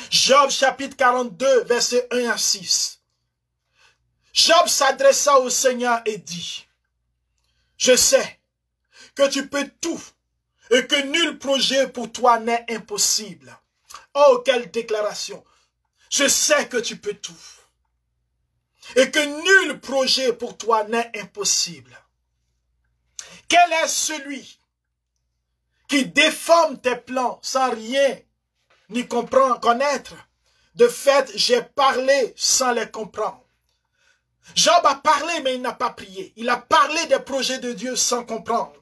Job chapitre 42, versets 1 à 6. Job s'adressa au Seigneur et dit, « Je sais que tu peux tout, et que nul projet pour toi n'est impossible. » Oh, quelle déclaration! Je sais que tu peux tout. Et que nul projet pour toi n'est impossible. Quel est celui qui déforme tes plans sans rien ni connaître? De fait, j'ai parlé sans les comprendre. Job a parlé, mais il n'a pas prié. Il a parlé des projets de Dieu sans comprendre.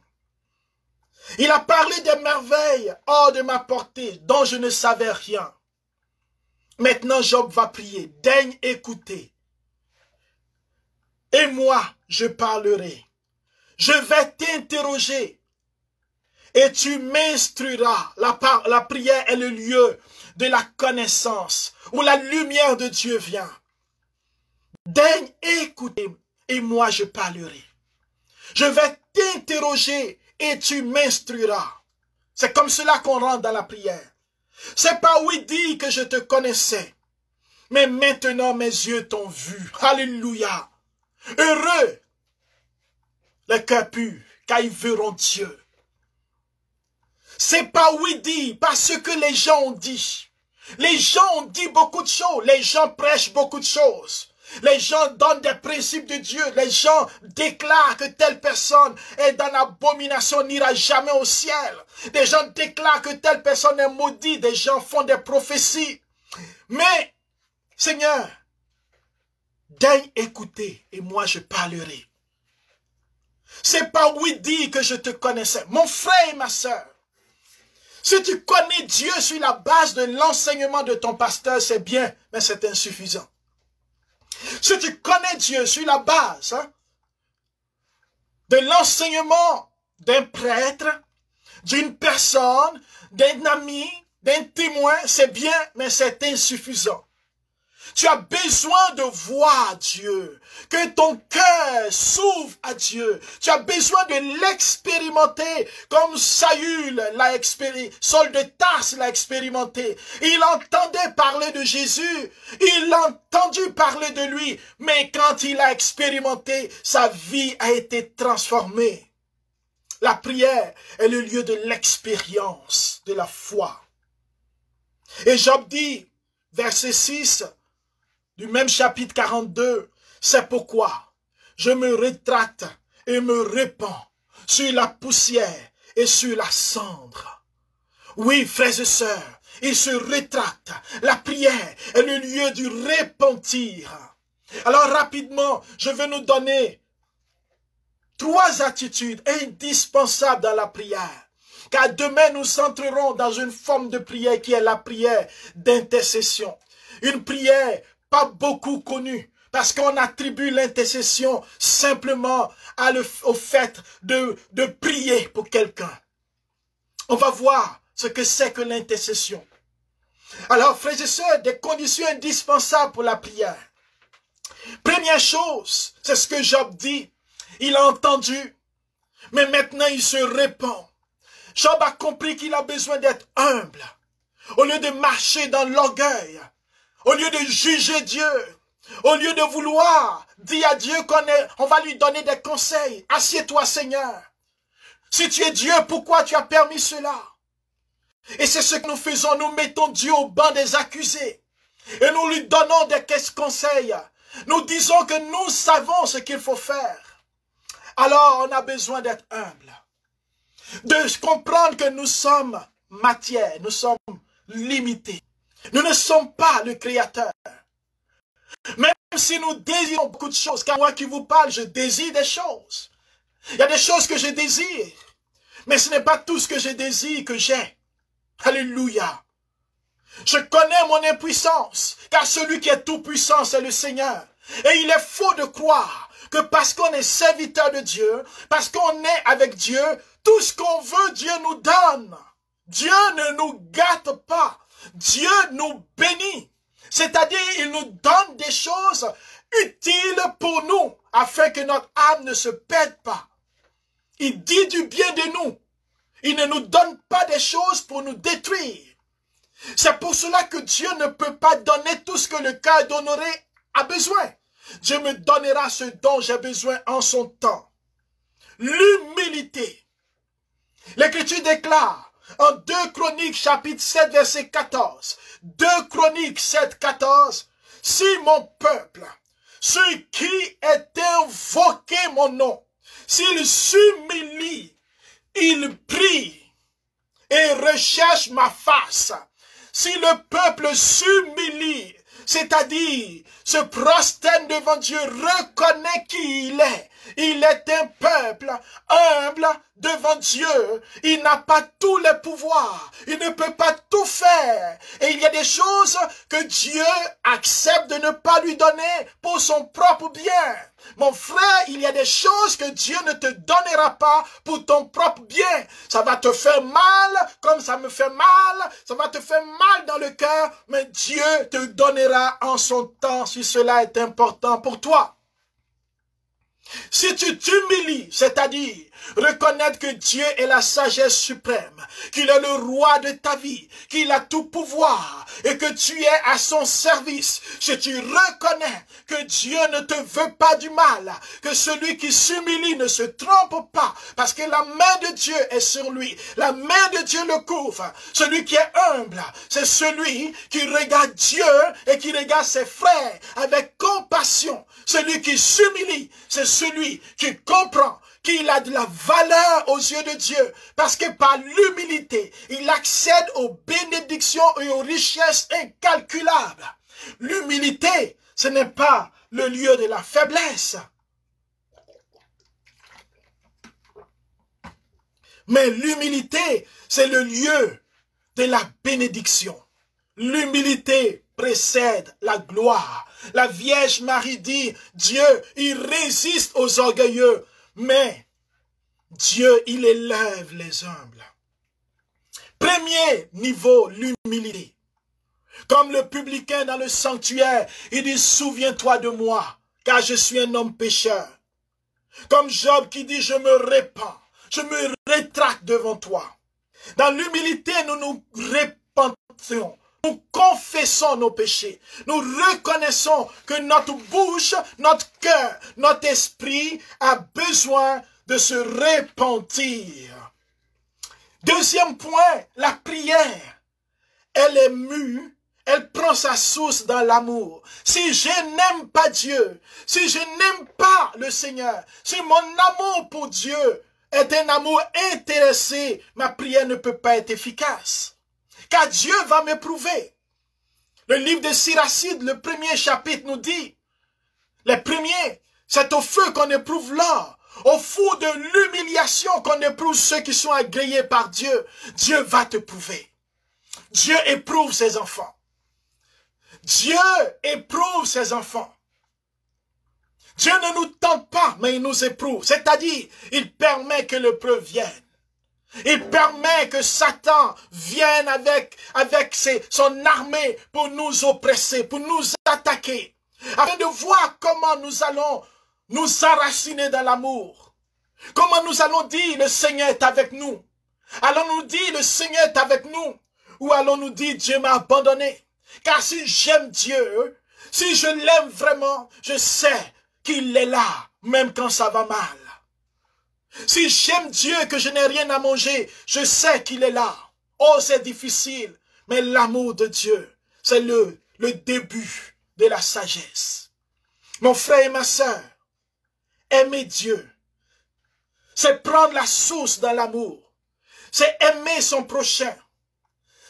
Il a parlé des merveilles hors de ma portée, dont je ne savais rien. Maintenant, Job va prier. Daigne écouter. Et moi, je parlerai. Je vais t'interroger. et tu m'instruiras. La prière est le lieu de la connaissance, où la lumière de Dieu vient. Daigne écouter, et moi je parlerai. Je vais t'interroger, et tu m'instruiras. C'est comme cela qu'on rentre dans la prière. C'est pas oui dit que je te connaissais, mais maintenant mes yeux t'ont vu. Alléluia. Heureux les cœurs purs, car ils verront Dieu. C'est pas oui dit parce que les gens ont dit. Les gens ont dit beaucoup de choses. Les gens prêchent beaucoup de choses. Les gens donnent des principes de Dieu. Les gens déclarent que telle personne est dans l'abomination, n'ira jamais au ciel. Des gens déclarent que telle personne est maudite. Des gens font des prophéties. Mais, Seigneur, daigne écouter et moi je parlerai. C'est pas oui dit que je te connaissais. Mon frère et ma sœur, si tu connais Dieu sur la base de l'enseignement de ton pasteur, c'est bien, mais c'est insuffisant. Si tu connais Dieu sur la base de l'enseignement d'un prêtre, d'une personne, d'un ami, d'un témoin, c'est bien, mais c'est insuffisant. Tu as besoin de voir Dieu, que ton cœur s'ouvre à Dieu. Tu as besoin de l'expérimenter comme Saül l'a expérimenté, Saul de Tarse l'a expérimenté. Il entendait parler de Jésus, il a entendu parler de lui, mais quand il a expérimenté, sa vie a été transformée. La prière est le lieu de l'expérience de la foi. Et Job dit, verset 6, du même chapitre 42, c'est pourquoi je me rétracte et me répands sur la poussière et sur la cendre. Oui, frères et sœurs, il se rétracte. La prière est le lieu du repentir. Alors rapidement, je vais nous donner 3 attitudes indispensables dans la prière. Car demain, nous entrerons dans une forme de prière qui est la prière d'intercession. Une prière pas beaucoup connue, parce qu'on attribue l'intercession simplement au fait de prier pour quelqu'un. On va voir ce que c'est que l'intercession. Alors, frères et sœurs, des conditions indispensables pour la prière. Première chose, c'est ce que Job dit. Il a entendu, mais maintenant il se répand. Job a compris qu'il a besoin d'être humble. Au lieu de marcher dans l'orgueil, au lieu de juger Dieu, au lieu de vouloir dire à Dieu qu'on va lui donner des conseils. Assieds-toi, Seigneur. Si tu es Dieu, pourquoi tu as permis cela? Et c'est ce que nous faisons. Nous mettons Dieu au banc des accusés. Et nous lui donnons des conseils. Nous disons que nous savons ce qu'il faut faire. Alors, on a besoin d'être humble. De comprendre que nous sommes matière. Nous sommes limités. Nous ne sommes pas le Créateur. Même si nous désirons beaucoup de choses, car moi qui vous parle, je désire des choses. Il y a des choses que je désire, mais ce n'est pas tout ce que je désire que j'ai. Alléluia. Je connais mon impuissance, car celui qui est tout puissant, c'est le Seigneur. Et il est faux de croire que parce qu'on est serviteur de Dieu, parce qu'on est avec Dieu, tout ce qu'on veut, Dieu nous donne. Dieu ne nous gâte pas. Dieu nous bénit, c'est-à-dire il nous donne des choses utiles pour nous, afin que notre âme ne se perde pas. Il dit du bien de nous. Il ne nous donne pas des choses pour nous détruire. C'est pour cela que Dieu ne peut pas donner tout ce que le cœur d'honoré a besoin. Dieu me donnera ce dont j'ai besoin en son temps. L'humilité. L'Écriture déclare en 2 Chroniques chapitre 7 verset 14. 2 Chroniques 7, 14. Si mon peuple, ceux qui est invoqué mon nom, s'ils s'humilient, ils prient et recherchent ma face. Si le peuple s'humilie, c'est-à-dire se prosterne devant Dieu, reconnaît qui il est, Il est un peuple humble devant Dieu. Il n'a pas tous les pouvoirs. Il ne peut pas tout faire. Et il y a des choses que Dieu accepte de ne pas lui donner pour son propre bien. Mon frère, il y a des choses que Dieu ne te donnera pas pour ton propre bien. Ça va te faire mal, comme ça me fait mal. Ça va te faire mal dans le cœur, mais Dieu te donnera en son temps si cela est important pour toi. Si tu t'humilies, c'est-à-dire reconnaître que Dieu est la sagesse suprême, qu'il est le roi de ta vie, qu'il a tout pouvoir et que tu es à son service, si tu reconnais que Dieu ne te veut pas du mal, que celui qui s'humilie ne se trompe pas, parce que la main de Dieu est sur lui, la main de Dieu le couvre. Celui qui est humble, c'est celui qui regarde Dieu et qui regarde ses frères avec compassion. Celui qui s'humilie, c'est celui qui comprend qu'il a de la valeur aux yeux de Dieu, parce que par l'humilité, il accède aux bénédictions et aux richesses incalculables. L'humilité, ce n'est pas le lieu de la faiblesse, mais l'humilité, c'est le lieu de la bénédiction. L'humilité précède la gloire. La Vierge Marie dit, Dieu, il résiste aux orgueilleux, mais Dieu, il élève les humbles. Premier niveau, l'humilité. Comme le publicain dans le sanctuaire, il dit, souviens-toi de moi, car je suis un homme pécheur. Comme Job qui dit, je me répands, je me rétracte devant toi. Dans l'humilité, nous nous repentons. Nous confessons nos péchés. Nous reconnaissons que notre bouche, notre cœur, notre esprit a besoin de se repentir. Deuxième point, la prière. Elle est mue, elle prend sa source dans l'amour. Si je n'aime pas Dieu, si je n'aime pas le Seigneur, si mon amour pour Dieu est un amour intéressé, ma prière ne peut pas être efficace. Car Dieu va m'éprouver. Le livre de Siracide, le premier chapitre nous dit, les premiers, c'est au feu qu'on éprouve l'or, au fond de l'humiliation qu'on éprouve ceux qui sont agréés par Dieu. Dieu va te prouver. Dieu éprouve ses enfants. Dieu éprouve ses enfants. Dieu ne nous tente pas, mais il nous éprouve. C'est-à-dire, il permet que l'épreuve vienne. Il permet que Satan vienne avec son armée pour nous oppresser, pour nous attaquer, afin de voir comment nous allons nous enraciner dans l'amour. Comment nous allons dire le Seigneur est avec nous. Allons-nous dire le Seigneur est avec nous, ou allons-nous dire Dieu m'a abandonné. Car si j'aime Dieu, si je l'aime vraiment, je sais qu'il est là, même quand ça va mal. Si j'aime Dieu que je n'ai rien à manger, je sais qu'il est là. Oh, c'est difficile, mais l'amour de Dieu, c'est le début de la sagesse. Mon frère et ma sœur, aimer Dieu, c'est prendre la source dans l'amour. C'est aimer son prochain.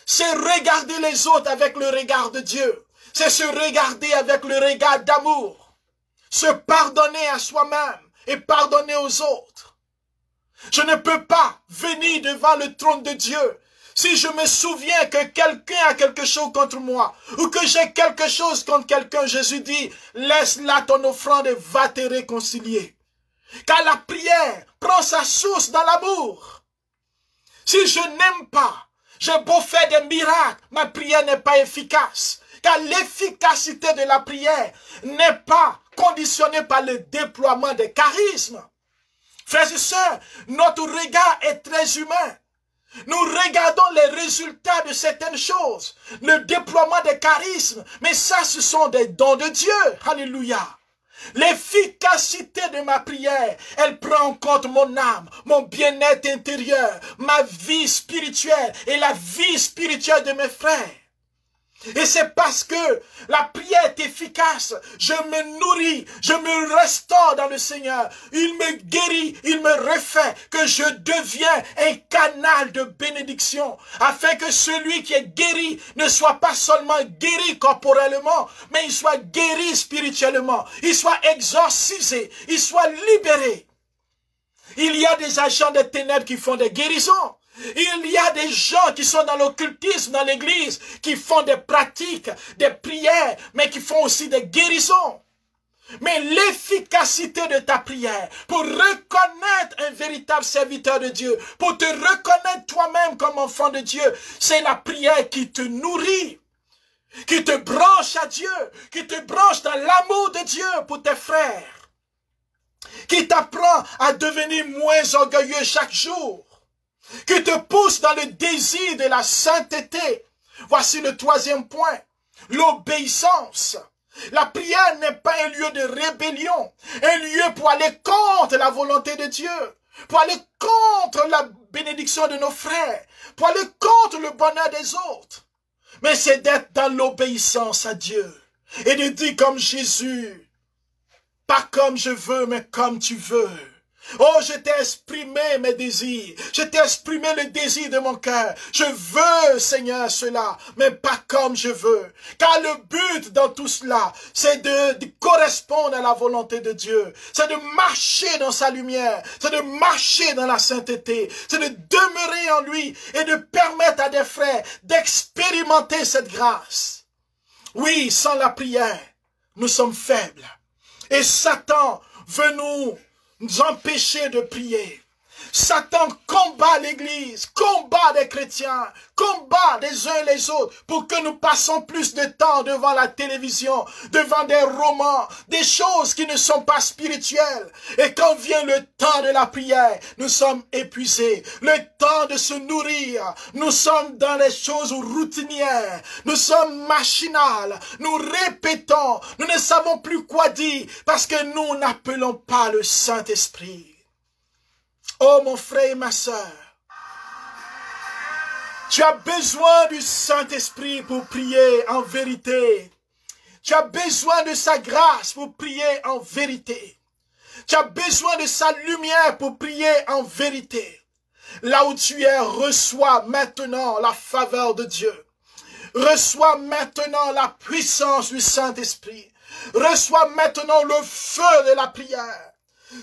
C'est regarder les autres avec le regard de Dieu. C'est se regarder avec le regard d'amour. Se pardonner à soi-même et pardonner aux autres. Je ne peux pas venir devant le trône de Dieu si je me souviens que quelqu'un a quelque chose contre moi ou que j'ai quelque chose contre quelqu'un. Jésus dit, laisse là ton offrande et va te réconcilier. Car la prière prend sa source dans l'amour. Si je n'aime pas, j'ai beau faire des miracles, ma prière n'est pas efficace. Car l'efficacité de la prière n'est pas conditionnée par le déploiement des charismes. Frères et sœurs, notre regard est très humain. Nous regardons les résultats de certaines choses, le déploiement des charismes, mais ça, ce sont des dons de Dieu. Alléluia. L'efficacité de ma prière, elle prend en compte mon âme, mon bien-être intérieur, ma vie spirituelle et la vie spirituelle de mes frères. Et c'est parce que la prière est efficace, je me nourris, je me restaure dans le Seigneur. Il me guérit, il me refait, que je deviens un canal de bénédiction, afin que celui qui est guéri ne soit pas seulement guéri corporellement, mais il soit guéri spirituellement, il soit exorcisé, il soit libéré. Il y a des agents des ténèbres qui font des guérisons. Il y a des gens qui sont dans l'occultisme, dans l'église, qui font des pratiques, des prières, mais qui font aussi des guérisons. Mais l'efficacité de ta prière, pour reconnaître un véritable serviteur de Dieu, pour te reconnaître toi-même comme enfant de Dieu, c'est la prière qui te nourrit, qui te branche à Dieu, qui te branche dans l'amour de Dieu pour tes frères, qui t'apprend à devenir moins orgueilleux chaque jour, qui te pousse dans le désir de la sainteté. Voici le troisième point, l'obéissance. La prière n'est pas un lieu de rébellion, un lieu pour aller contre la volonté de Dieu, pour aller contre la bénédiction de nos frères, pour aller contre le bonheur des autres. Mais c'est d'être dans l'obéissance à Dieu et de dire comme Jésus, pas comme je veux, mais comme tu veux. Oh, je t'ai exprimé mes désirs. Je t'ai exprimé le désir de mon cœur. Je veux, Seigneur, cela, mais pas comme je veux. Car le but dans tout cela, c'est de correspondre à la volonté de Dieu. C'est de marcher dans sa lumière. C'est de marcher dans la sainteté. C'est de demeurer en lui et de permettre à des frères d'expérimenter cette grâce. Oui, sans la prière, nous sommes faibles. Et Satan veut nous empêcher de prier. Satan combat l'église, combat les chrétiens, combat les uns et les autres pour que nous passons plus de temps devant la télévision, devant des romans, des choses qui ne sont pas spirituelles. Et quand vient le temps de la prière, nous sommes épuisés. Le temps de se nourrir, nous sommes dans les choses routinières, nous sommes machinales, nous répétons, nous ne savons plus quoi dire parce que nous n'appelons pas le Saint-Esprit. Oh mon frère et ma sœur, tu as besoin du Saint-Esprit pour prier en vérité. Tu as besoin de sa grâce pour prier en vérité. Tu as besoin de sa lumière pour prier en vérité. Là où tu es, reçois maintenant la faveur de Dieu. Reçois maintenant la puissance du Saint-Esprit. Reçois maintenant le feu de la prière.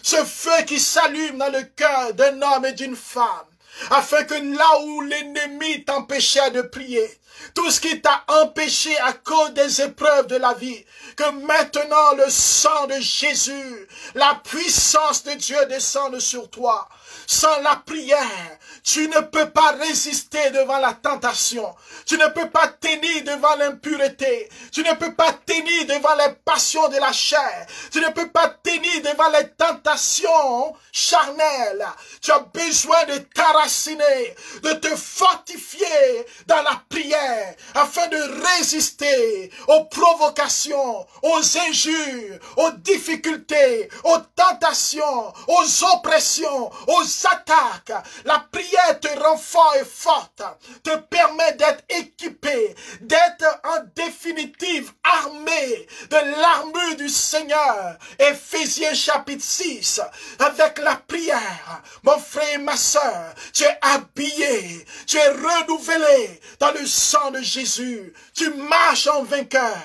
Ce feu qui s'allume dans le cœur d'un homme et d'une femme, afin que là où l'ennemi t'empêchait de prier, tout ce qui t'a empêché à cause des épreuves de la vie, que maintenant le sang de Jésus, la puissance de Dieu descende sur toi. Sans la prière, tu ne peux pas résister devant la tentation. Tu ne peux pas tenir devant l'impureté. Tu ne peux pas tenir devant les passions de la chair. Tu ne peux pas tenir devant les tentations charnelles. Tu as besoin de t'enraciner, de te fortifier dans la prière, afin de résister aux provocations, aux injures, aux difficultés, aux tentations, aux oppressions, aux attaques. La prière te rend fort et forte, te permet d'être équipé, d'être en définitive armé de l'armure du Seigneur. Éphésiens chapitre 6, avec la prière, mon frère et ma sœur, tu es habillé, tu es renouvelé dans le sang de Jésus, tu marches en vainqueur.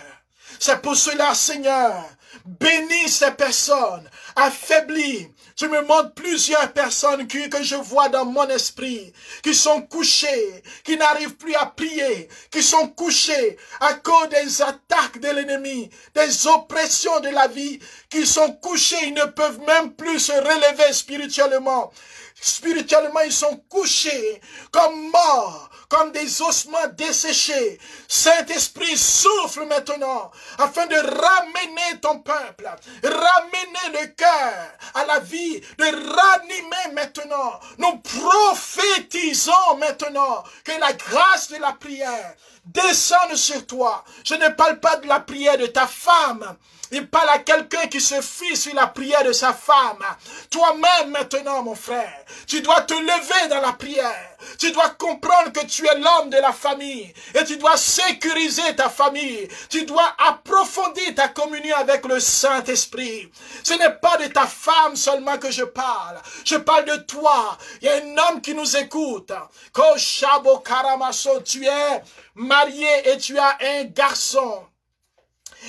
C'est pour cela, Seigneur, bénis ces personnes affaiblies. Tu me montres plusieurs personnes que je vois dans mon esprit, qui sont couchées, qui n'arrivent plus à prier, qui sont couchées à cause des attaques de l'ennemi, des oppressions de la vie, qui sont couchés, ils ne peuvent même plus se relever spirituellement. Spirituellement, ils sont couchés comme morts, comme des ossements desséchés. Saint-Esprit, souffle maintenant, afin de ramener ton peuple, ramener le cœur à la vie, de ranimer maintenant. Nous prophétisons maintenant que la grâce de la prière descende sur toi. Je ne parle pas de la prière de ta femme. Il parle à quelqu'un qui se fie sur la prière de sa femme. Toi-même maintenant, mon frère, tu dois te lever dans la prière. Tu dois comprendre que tu es l'homme de la famille. Et tu dois sécuriser ta famille. Tu dois approfondir ta communion avec le Saint-Esprit. Ce n'est pas de ta femme seulement que je parle. Je parle de toi. Il y a un homme qui nous écoute. Koshabo Karamaso, tu es marié et tu as un garçon.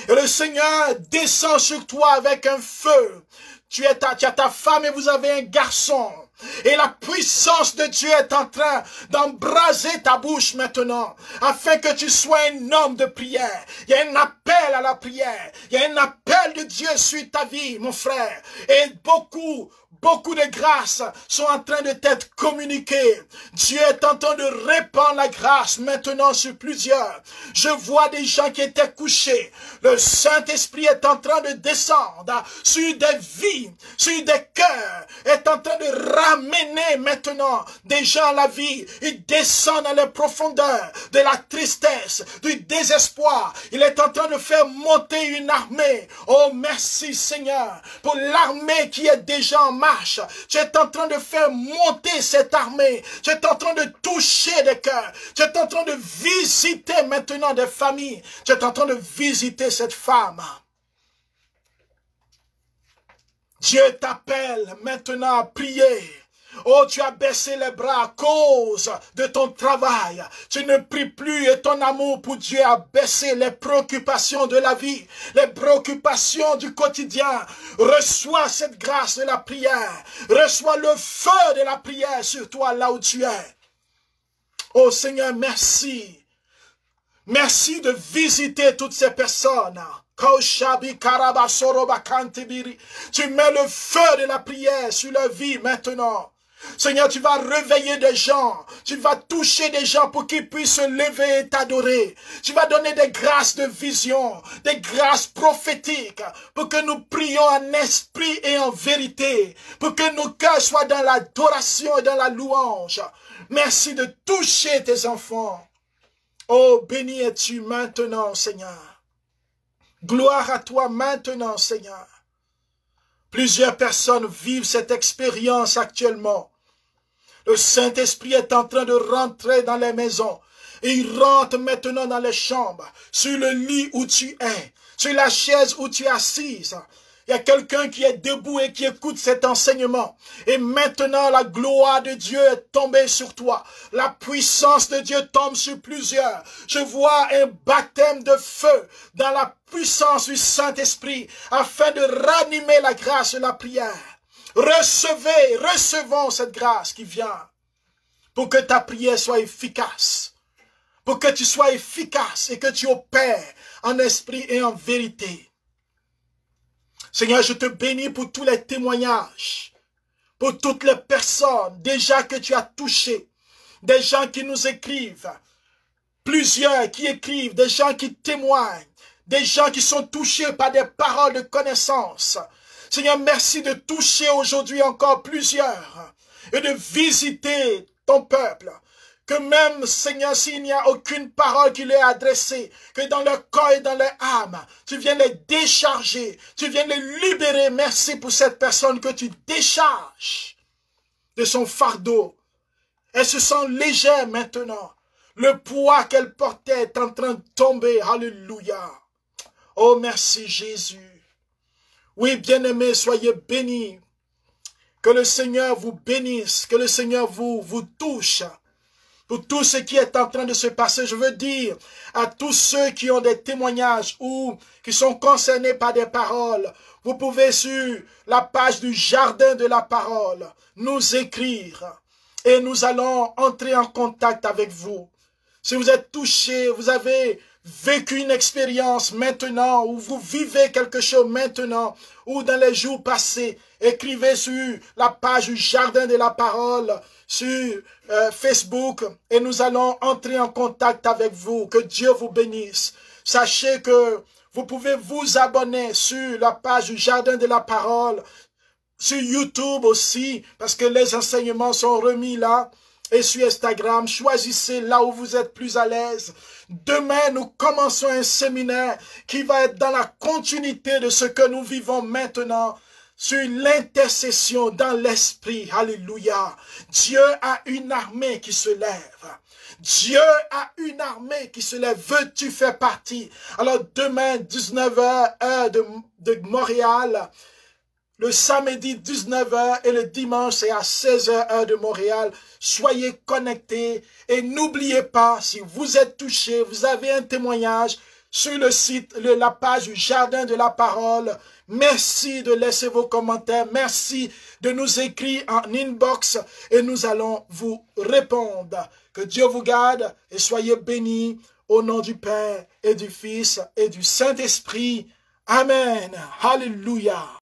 Et le Seigneur descend sur toi avec un feu. Tu as ta femme et vous avez un garçon. Et la puissance de Dieu est en train d'embraser ta bouche maintenant, afin que tu sois un homme de prière. Il y a un appel à la prière. Il y a un appel de Dieu sur ta vie, mon frère. Et beaucoup de grâces sont en train de t'être communiquées. Dieu est en train de répandre la grâce maintenant sur plusieurs. Je vois des gens qui étaient couchés. Le Saint-Esprit est en train de descendre sur des vies, sur des cœurs, est en train de ramener maintenant des gens à la vie. Il descend dans les profondeurs de la tristesse, du désespoir. Il est en train de faire monter une armée. Oh, merci Seigneur pour l'armée qui est déjà en marche. Tu es en train de faire monter cette armée. Tu es en train de toucher des cœurs. Tu es en train de visiter maintenant des familles. Tu es en train de visiter cette femme. Dieu t'appelle maintenant à prier. Oh, tu as baissé les bras à cause de ton travail. Tu ne pries plus et ton amour pour Dieu a baissé. Les préoccupations de la vie, les préoccupations du quotidien. Reçois cette grâce de la prière. Reçois le feu de la prière sur toi là où tu es. Oh Seigneur, merci. Merci de visiter toutes ces personnes. Tu mets le feu de la prière sur leur vie maintenant. Seigneur, tu vas réveiller des gens. Tu vas toucher des gens pour qu'ils puissent se lever et t'adorer. Tu vas donner des grâces de vision, des grâces prophétiques pour que nous prions en esprit et en vérité. Pour que nos cœurs soient dans l'adoration et dans la louange. Merci de toucher tes enfants. Oh, béni es-tu maintenant, Seigneur. Gloire à toi maintenant, Seigneur. Plusieurs personnes vivent cette expérience actuellement. Le Saint-Esprit est en train de rentrer dans les maisons. Et il rentre maintenant dans les chambres, sur le lit où tu es, sur la chaise où tu es assise. Il y a quelqu'un qui est debout et qui écoute cet enseignement. Et maintenant, la gloire de Dieu est tombée sur toi. La puissance de Dieu tombe sur plusieurs. Je vois un baptême de feu dans la puissance du Saint-Esprit afin de ranimer la grâce de la prière. Recevons cette grâce qui vient pour que ta prière soit efficace. Pour que tu sois efficace et que tu opères en esprit et en vérité. Seigneur, je te bénis pour tous les témoignages, pour toutes les personnes déjà que tu as touchées, des gens qui nous écrivent, plusieurs qui écrivent, des gens qui témoignent, des gens qui sont touchés par des paroles de connaissance. Seigneur, merci de toucher aujourd'hui encore plusieurs et de visiter ton peuple. Que même, Seigneur, s'il n'y a aucune parole qui leur est adressée, que dans leur corps et dans leur âme, tu viens les décharger, tu viens les libérer. Merci pour cette personne que tu décharges de son fardeau. Elle se sent légère maintenant. Le poids qu'elle portait est en train de tomber. Alléluia. Oh, merci Jésus. Oui, bien-aimés, soyez bénis. Que le Seigneur vous bénisse, que le Seigneur vous touche. Pour tout ce qui est en train de se passer, je veux dire à tous ceux qui ont des témoignages ou qui sont concernés par des paroles, vous pouvez sur la page du Jardin de la Parole nous écrire et nous allons entrer en contact avec vous. Si vous êtes touché, vous avez vécu une expérience maintenant ou vous vivez quelque chose maintenant ou dans les jours passés, écrivez sur la page du Jardin de la Parole sur Facebook et nous allons entrer en contact avec vous. Que Dieu vous bénisse. Sachez que vous pouvez vous abonner sur la page du Jardin de la Parole, sur YouTube aussi, parce que les enseignements sont remis là, et sur Instagram. Choisissez là où vous êtes plus à l'aise. Demain, nous commençons un séminaire qui va être dans la continuité de ce que nous vivons maintenant. sur l'intercession dans l'esprit. Alléluia. Dieu a une armée qui se lève. Dieu a une armée qui se lève. Veux-tu faire partie? Alors demain, 19h, heure de Montréal. Le samedi, 19h et le dimanche, c'est à 16h, heure de Montréal. Soyez connectés et n'oubliez pas, si vous êtes touché, vous avez un témoignage sur le site, la page du Jardin de la Parole. Merci de laisser vos commentaires. Merci de nous écrire en inbox et nous allons vous répondre. Que Dieu vous garde et soyez bénis au nom du Père et du Fils et du Saint-Esprit. Amen. Alléluia.